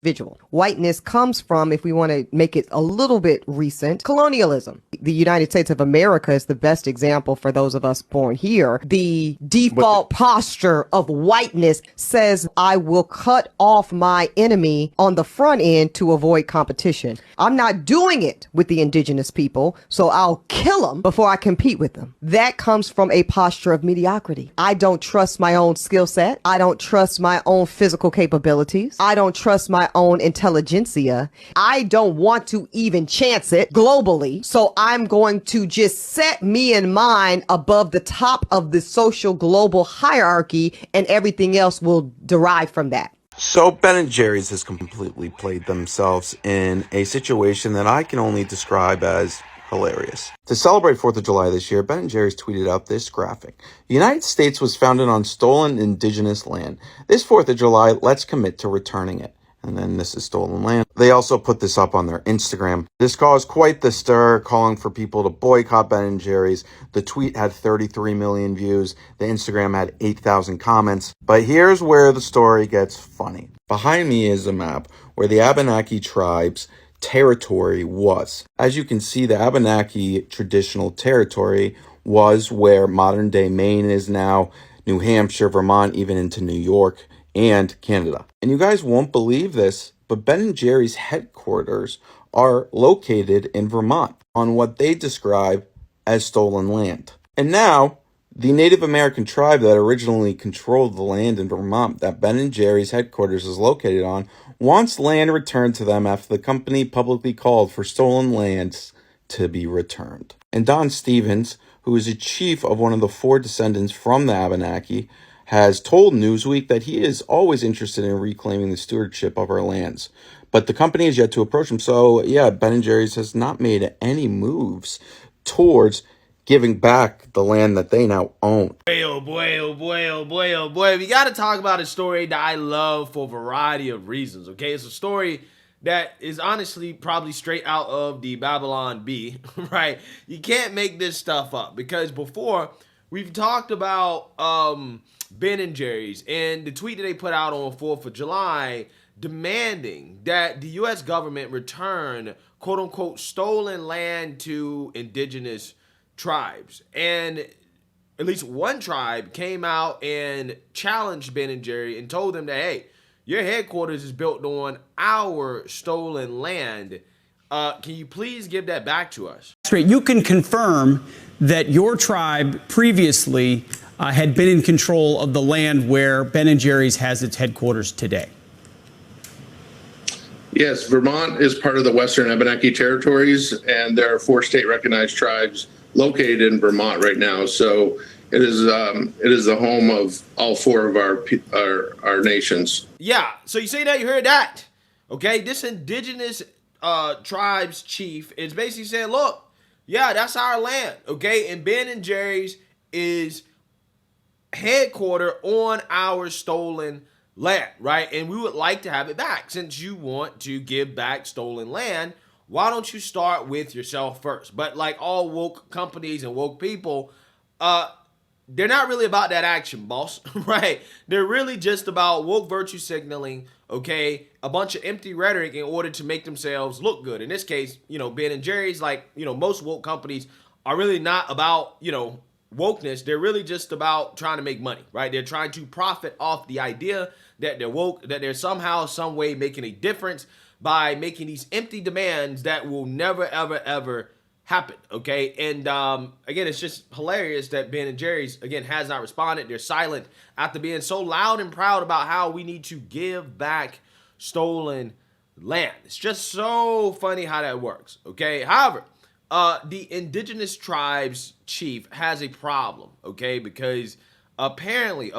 individual. Whiteness comes from, if we want to make it a little bit recent, colonialism. The United States of America is the best example for those of us born here. The default posture of whiteness says, I will cut off my enemy on the front end to avoid competition. I'm not doing it with the indigenous people, so I'll kill them before I compete with them. That comes from a posture of mediocrity. I don't trust my own skill set. I don't trust my own physical capabilities. I don't trust my own intelligentsia. I don't want to even chance it globally. So I'm going to just set me and mine above the top of the social global hierarchy, and everything else will derive from that. So Ben & Jerry's has completely played themselves in a situation that I can only describe as hilarious. To celebrate 4th of July this year, Ben & Jerry's tweeted out this graphic. The United States was founded on stolen indigenous land. This 4th of July, let's commit to returning it. And then this is stolen land. They also put this up on their Instagram. This caused quite the stir, calling for people to boycott Ben & Jerry's. The tweet had 33 million views. The Instagram had 8,000 comments. But here's where the story gets funny. Behind me is a map where the Abenaki tribe's territory was. As you can see, the Abenaki traditional territory was where modern-day Maine is now, New Hampshire, Vermont, even into New York and Canada. And you guys won't believe this, but Ben & Jerry's headquarters are located in Vermont on what they describe as stolen land. And now, the Native American tribe that originally controlled the land in Vermont that Ben & Jerry's headquarters is located on wants land returned to them after the company publicly called for stolen lands to be returned. And Don Stevens, who is a chief of one of the 4 descendants from the Abenaki, has told Newsweek that he is always interested in reclaiming the stewardship of our lands. But the company has yet to approach him. So, yeah, Ben & Jerry's has not made any moves towards giving back the land that they now own. Oh boy, oh boy, oh boy, oh boy. We got to talk about a story that I love for a variety of reasons, okay? It's a story that is honestly probably straight out of the Babylon Bee, right? You can't make this stuff up, because before we've talked about Ben & Jerry's and the tweet that they put out on 4th of July demanding that the U.S. government return quote-unquote stolen land to indigenous tribes. And at least one tribe came out and challenged Ben & Jerry and told them that, hey, your headquarters is built on our stolen land. Can you please give that back to us? You can confirm that your tribe previously had been in control of the land where Ben & Jerry's has its headquarters today. Yes, Vermont is part of the Western Abenaki territories, and there are 4 state-recognized tribes located in Vermont right now. So it is the home of all 4 of our nations. Yeah, so you say that, you heard that. Okay, this indigenous tribe's chief is basically saying, look, yeah, that's our land, okay? And Ben & Jerry's is headquartered on our stolen land, right? And we would like to have it back. Since you want to give back stolen land, why don't you start with yourself first? But like all woke companies and woke people, they're not really about that action, boss, right? They're really just about woke virtue signaling, okay? A bunch of empty rhetoric in order to make themselves look good. In this case, Ben & Jerry's, like, most woke companies are really not about, wokeness. They're really just about trying to make money, right? They're trying to profit off the idea that they're woke, that they're somehow, some way making a difference by making these empty demands that will never, ever, ever happen, okay? And again, it's just hilarious that Ben & Jerry's, again, has not responded. They're silent after being so loud and proud about how we need to give back stolen land. It's just so funny how that works, okay? However, the indigenous tribe's chief has a problem, okay? Because apparently,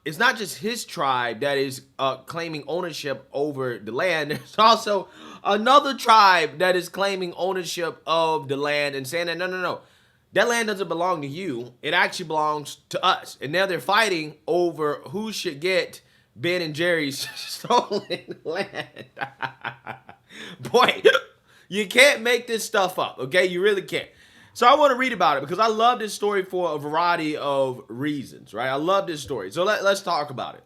it's not just his tribe that is claiming ownership over the land. There's also another tribe that is claiming ownership of the land and saying that, no, that land doesn't belong to you. It actually belongs to us. And now they're fighting over who should get Ben & Jerry's stolen land. Boy, you can't make this stuff up, okay? You really can't. So I want to read about it because I love this story for a variety of reasons, right? I love this story. So let's talk about it.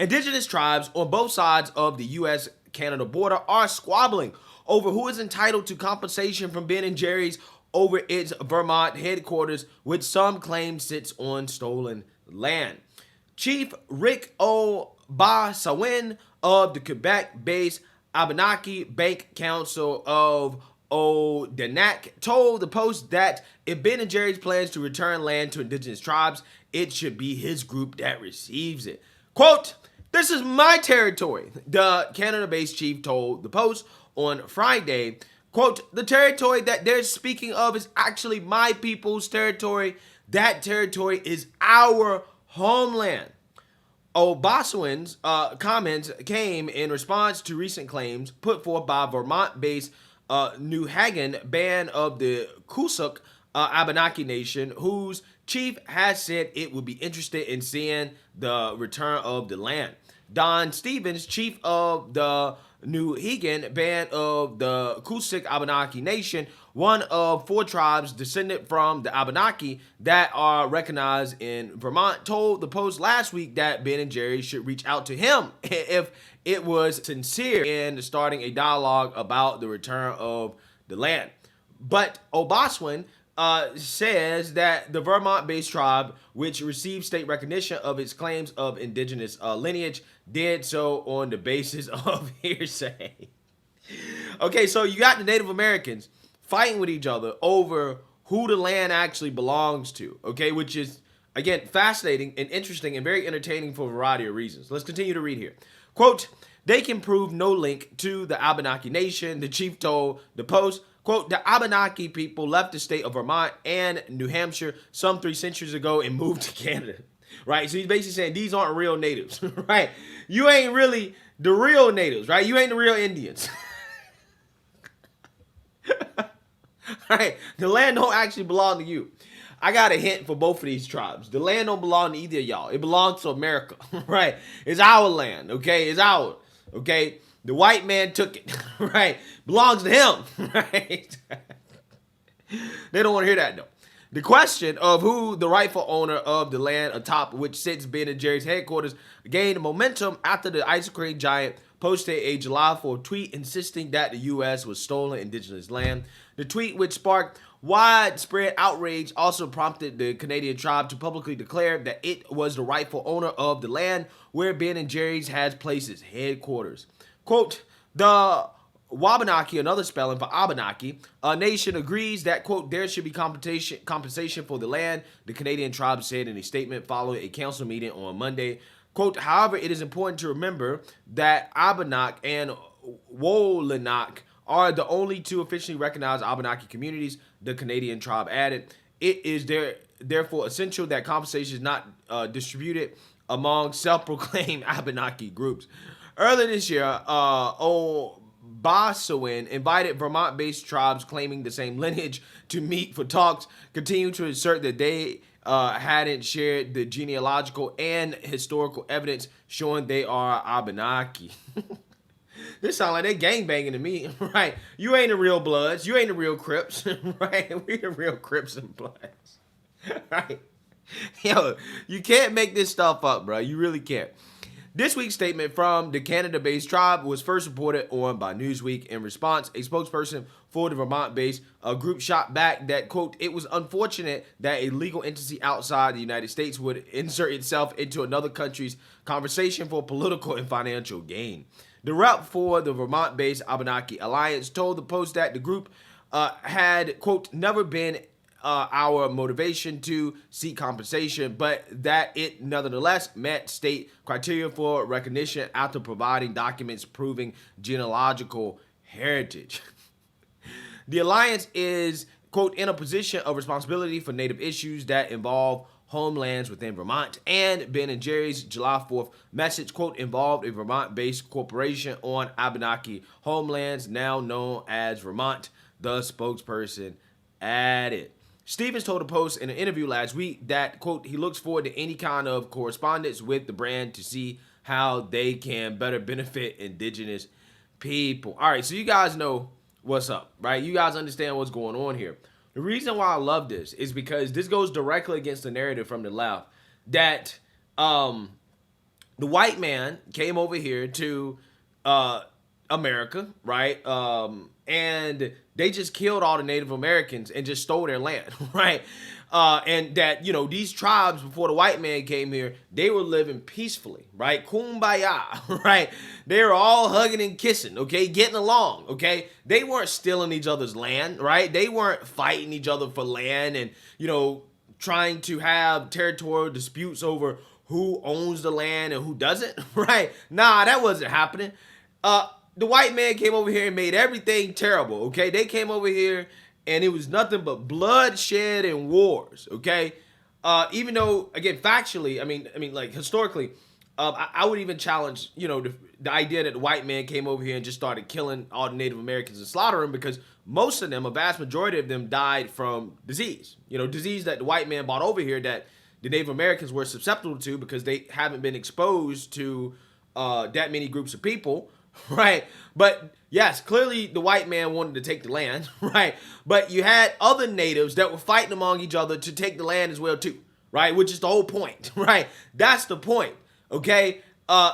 Indigenous tribes on both sides of the U.S.-Canada border are squabbling over who is entitled to compensation from Ben & Jerry's over its Vermont headquarters, which some claim sits on stolen land. Chief Rick O'Basawin of the Quebec-based Abenaki Bank Council of Odanak told the Post that if Ben & Jerry's plans to return land to Indigenous tribes, it should be his group that receives it. Quote, "This is my territory," the Canada-based chief told the Post on Friday. Quote, "The territory that they're speaking of is actually my people's territory. That territory is our homeland." O'Basawin's comments came in response to recent claims put forth by Vermont-based New Hagen band of the Kusuk Abenaki Nation, whose chief has said it would be interested in seeing the return of the land. Don Stevens, chief of the New Hagen band of the Kusuk Abenaki Nation, one of 4 tribes descended from the Abenaki that are recognized in Vermont, told the Post last week that Ben & Jerry's should reach out to him if it was sincere in starting a dialogue about the return of the land. But O'Basawin says that the Vermont-based tribe, which received state recognition of its claims of indigenous lineage, did so on the basis of hearsay. Okay, so you got the Native Americans fighting with each other over who the land actually belongs to, okay, which is, again, fascinating and interesting and very entertaining for a variety of reasons. Let's continue to read here. Quote, "They can prove no link to the Abenaki Nation," the chief told the Post. Quote, "The Abenaki people left the state of Vermont and New Hampshire some 3 centuries ago and moved to Canada." Right? So he's basically saying these aren't real natives, right? You ain't really the real natives, right? You ain't the real Indians. Right? The land don't actually belong to you. I got a hint for both of these tribes. The land don't belong to either of y'all. It belongs to America, right? It's our land, okay? It's ours, okay? The white man took it, right? Belongs to him, right? They don't want to hear that, though. The question of who the rightful owner of the land atop which sits Ben & Jerry's headquarters gained momentum after the ice cream giant posted a July 4th tweet insisting that the U.S. was stolen indigenous land. The tweet, which sparked widespread outrage, also prompted the Canadian tribe to publicly declare that it was the rightful owner of the land where Ben & Jerry's has placed its headquarters. Quote, "The Wabanaki," another spelling for Abenaki, a nation agrees that, quote, "there should be compensation for the land," the Canadian tribe said in a statement following a council meeting on Monday. Quote, "However, it is important to remember that Abenaki and Wolenak are the only 2 officially recognized Abenaki communities," the Canadian tribe added. "It is therefore essential that compensation is not distributed among self-proclaimed Abenaki groups." Earlier this year, O'Basawin invited Vermont-based tribes claiming the same lineage to meet for talks, continuing to assert that they hadn't shared the genealogical and historical evidence showing they are Abenaki. This sounds like they gangbanging to me, right? You ain't the real Bloods. You ain't the real Crips, right? We the real Crips and Bloods, right? Yo, you can't make this stuff up, bro. You really can't. This week's statement from the Canada-based tribe was first reported on by Newsweek. In response, a spokesperson for the Vermont-based group shot back that, quote, "It was unfortunate that a legal entity outside the United States would insert itself into another country's conversation for political and financial gain." The rep for the Vermont-based Abenaki Alliance told the Post that the group had, quote, "never been our motivation to seek compensation, but that it nevertheless met state criteria for recognition after providing documents proving genealogical heritage." The alliance is, quote, "in a position of responsibility for Native issues that involve homelands within Vermont," and Ben & Jerry's July 4th message, quote, "involved a Vermont-based corporation on Abenaki homelands now known as Vermont," the spokesperson added. Stevens told the Post in an interview last week that, quote, he looks forward to any kind of correspondence with the brand to see how they can better benefit indigenous people. All right, so you guys know what's up, right? You guys understand what's going on here. The reason why I love this is because this goes directly against the narrative from the left that the white man came over here to America, right? And they just killed all the Native Americans and just stole their land, right? And that, these tribes before the white man came here, they were living peacefully, right? Kumbaya, right? They were all hugging and kissing, okay? Getting along, okay? They weren't stealing each other's land, right? They weren't fighting each other for land and, trying to have territorial disputes over who owns the land and who doesn't, right? Nah, that wasn't happening. The white man came over here and made everything terrible, okay? They came over here and it was nothing but bloodshed and wars, okay? Even though, again, factually, like historically, I would even challenge, the idea that the white man came over here and just started killing all the Native Americans and slaughtering, because most of them, a vast majority of them, died from disease. Disease that the white man brought over here that the Native Americans were susceptible to because they haven't been exposed to that many groups of people, right? But yes, clearly the white man wanted to take the land, right? But you had other natives that were fighting among each other to take the land as well too, right? Which is the whole point, right? That's the point, okay?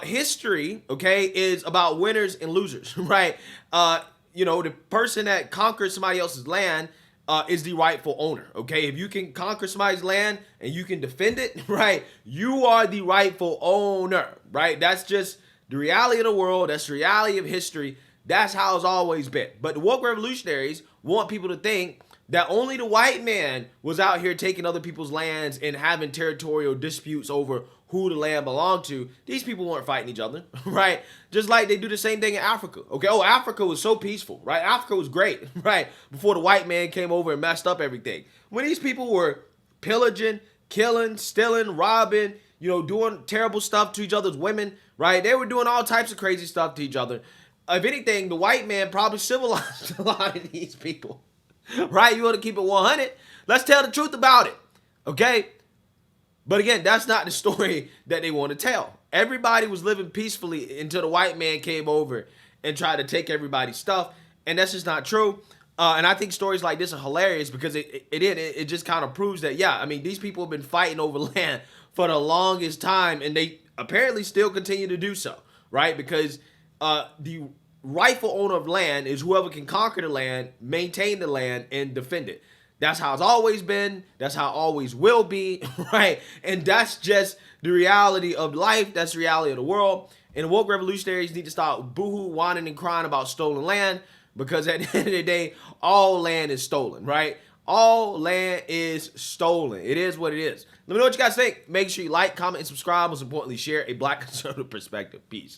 History, okay, is about winners and losers, right? The person that conquers somebody else's land is the rightful owner, okay? If you can conquer somebody's land and you can defend it, right, you are the rightful owner, right? That's just the reality of the world. That's the reality of history. That's how it's always been. But the woke revolutionaries want people to think that only the white man was out here taking other people's lands and having territorial disputes over who the land belonged to. These people weren't fighting each other, right? Just like they do the same thing in Africa, okay? Oh, Africa was so peaceful, right? Africa was great, right? Before the white man came over and messed up everything. When these people were pillaging, killing, stealing, robbing, doing terrible stuff to each other's women, right? They were doing all types of crazy stuff to each other. If anything, the white man probably civilized a lot of these people, right? You want to keep it 100. Let's tell the truth about it, okay? But again, that's not the story that they want to tell. Everybody was living peacefully until the white man came over and tried to take everybody's stuff, and that's just not true. And I think stories like this are hilarious because it just kind of proves that, yeah, these people have been fighting over land for the longest time, and they apparently still continue to do so, right? Because the rightful owner of land is whoever can conquer the land, maintain the land, and defend it. That's how it's always been. That's how it always will be, right? And that's just the reality of life. That's the reality of the world. And the woke revolutionaries need to stop boohoo, whining, and crying about stolen land, because at the end of the day, all land is stolen, right? All land is stolen. It is what it is. Let me know what you guys think. Make sure you like, comment, and subscribe. Most importantly, share a Black conservative perspective. Peace.